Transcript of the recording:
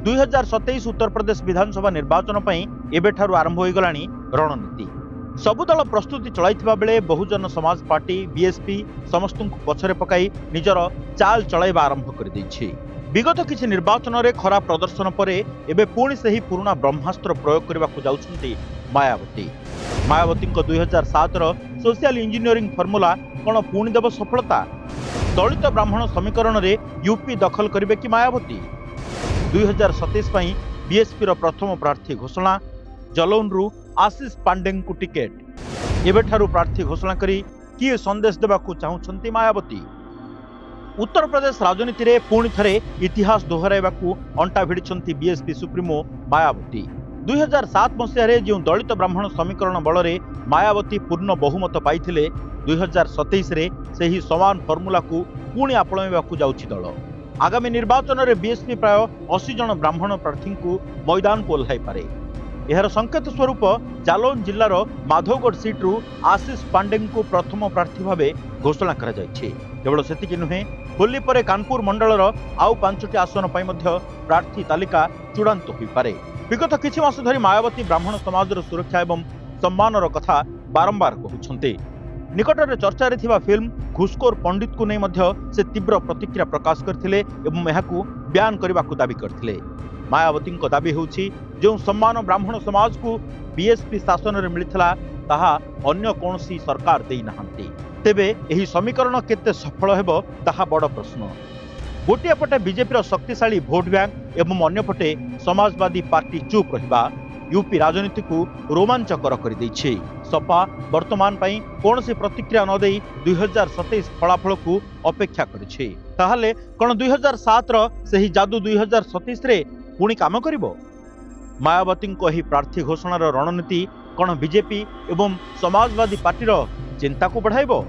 2027 उत्तर प्रदेश विधानसभा निर्वाचन एबेठारु आरंभ हो गलानी रणनीति। सबु दल प्रस्तुति चलाइथिबा बेले बहुजन समाज पार्टी बीएसपी समस्त पछरे पकाई निजर चाल चलाइबा आरंभ कर दैछि। विगत किछि निर्वाचन रे खराब प्रदर्शन परे एबे पुणी से ही पुराना ब्रह्मास्त्र प्रयोग करबाकू जाउछन्ती मायावती। मायावती 2007 रो सोशल इंजीनियरिंग फॉर्मूला कोन पुणी देव सफलता? दलित ब्राह्मण समीकरण रे यूपी दखल करिवे कि मायावती? 2027 पई बीएसपी रो प्रथम प्रार्थी घोषणा। जलौनरू आशीष पांडे को टिकेट। एबेठारु प्रार्थी घोषणा करी किए संदेश देबाकू चाहुछन्ती मायावती? उत्तर प्रदेश राजनीति रे पुणी थरे इतिहास दोहराइबाकू अंटा भिड़िछन्ती बीएसपी सुप्रीमो मायावती। 2007 मसीह रे जो दलित ब्राह्मण समीकरण बल रे मायावती पूर्ण बहुमत पाइथिले, 2027 रे सेही समान फॉर्मूला को पुणी आपणाइबाकू जाउछि दल। आगामी निर्वाचन रे बीएसपी प्राय 80 जन ब्राह्मण प्रार्थी को मैदान को ओह्लाई पारे। एहार संकेत स्वरूप जालौन जिल्लार माधवगढ़ सीट्रु आशीष पांडे को प्रथम प्रार्थी भाव घोषणा करा जायछि। केवल सेतिकी नुहे, होली परे कानपुर मंडलर आउ 5टी आसन पई मध्य प्रार्थी तालिका चूड़ांत होई पारे। विगत किछि मास धरि मायावती ब्राह्मण समाजर सुरक्षा एवं सम्मानर कथा बारंबार कहउछन्ते। निकटरे चर्चा रे थिबा फिल्म घुसखोर पंडित को नहीं मध्य से तीव्र प्रतिक्रिया प्रकाश करथिले एवं एहाकू बयान करबाकू दाबी करथिले। मायावती दाबी होउछि जो सम्मान ब्राह्मण समाज को बीएसपी शासन रे मिलिथला ताहा अन्य कोनसी सरकार देई नाहंती। तेबे एही समीकरण केते सफल हेबो ताहा बड़ प्रश्न। गोटिए पटे बीजेपी शक्तिशाली भोट बैंक एवं अन्य पटे समाजवादी पार्टी चुप रहिबा यूपी राजनीति को रोमांचकर कर दैछि। सपा वर्तमान पई कोनसी प्रतिक्रिया न देई 2027 फलाफल को अपेक्षा करिछि। ताहाले कोन 2007 रो सही जादू 2027 रे पुणी काम करिवो? मायावती को ही प्रार्थी घोषणार रणनीति कोन बीजेपी एवं समाजवादी पार्टी चिंता को बढ़ाइबो?